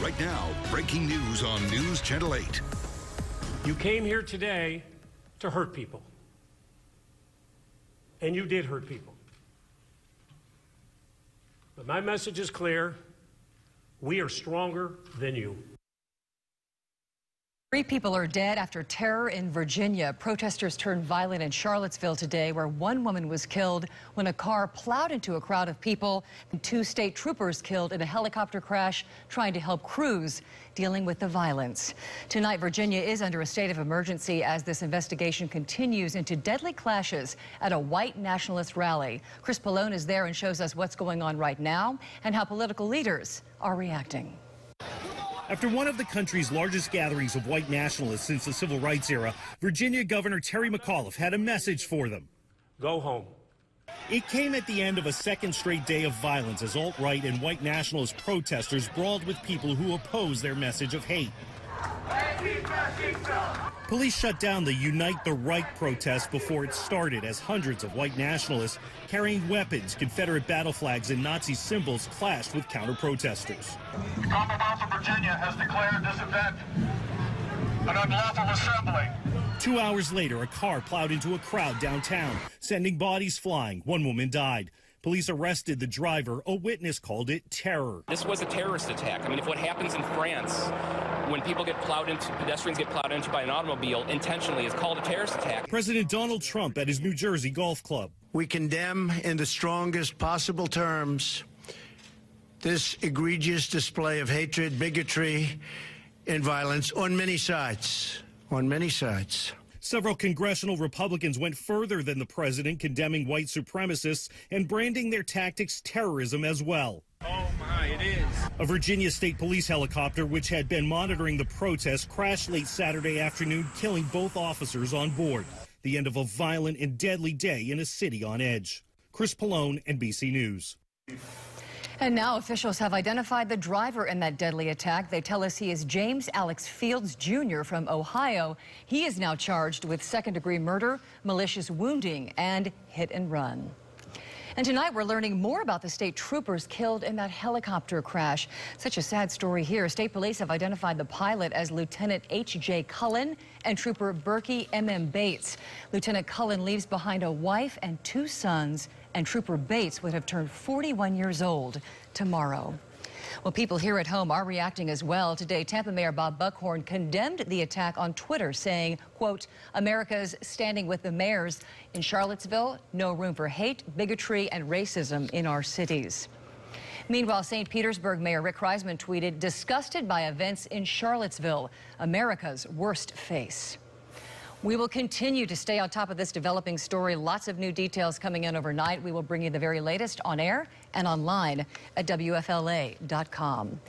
Right now, breaking news on News Channel 8. You came here today to hurt people. And you did hurt people. But my message is clear. We are stronger than you. 3 people are dead after terror in Virginia. Protesters turned violent in Charlottesville today, where 1 woman was killed when a car plowed into a crowd of people. 2 state troopers killed in a helicopter crash trying to help crews dealing with the violence. Tonight, Virginia is under a state of emergency as this investigation continues into deadly clashes at a white nationalist rally. Chris Pallone is there and shows us what's going on right now and how political leaders are reacting. After one of the country's largest gatherings of white nationalists since the civil rights era, Virginia Governor Terry McAuliffe had a message for them. Go home. It came at the end of a second straight day of violence as alt-right and white nationalist protesters brawled with people who oppose their message of hate. Police shut down the Unite the Right protest before it started as hundreds of white nationalists carrying weapons, Confederate battle flags, and Nazi symbols clashed with counter-protesters. The Commonwealth of Virginia has declared this event an unlawful assembly. 2 hours later, a car plowed into a crowd downtown, sending bodies flying. 1 woman died. Police arrested the driver. A witness called it terror. This was a terrorist attack. I mean, if what happens in France, when people get plowed into, pedestrians get plowed into by an automobile intentionally, is called a terrorist attack. President Donald Trump at his New Jersey golf club. We condemn in the strongest possible terms this egregious display of hatred, bigotry, and violence on many sides. On many sides. Several congressional Republicans went further than the president, condemning white supremacists and branding their tactics terrorism as well. Oh my, it is. A Virginia State Police helicopter, which had been monitoring the protest, crashed late Saturday afternoon, killing both officers on board. The end of a violent and deadly day in a city on edge. Chris Pallone, NBC News. And now officials have identified the driver in that deadly attack. They tell us he is James Alex Fields Jr. from Ohio. He is now charged with second-degree murder, malicious wounding, and hit and run. And tonight we're learning more about the state troopers killed in that helicopter crash. Such a sad story here. State police have identified the pilot as Lieutenant H.J. Cullen and Trooper Berkey M.M. Bates. Lieutenant Cullen leaves behind a wife and 2 sons, and Trooper Bates would have turned 41 years old tomorrow. Well, people here at home are reacting as well. Today, Tampa Mayor Bob Buckhorn condemned the attack on Twitter, saying, quote, America's standing with the mayors in Charlottesville. No room for hate, bigotry, and racism in our cities. Meanwhile, St. Petersburg Mayor Rick Kreisman tweeted, disgusted by events in Charlottesville, America's worst face. We will continue to stay on top of this developing story. Lots of new details coming in overnight. We will bring you the very latest on air and online at WFLA.com.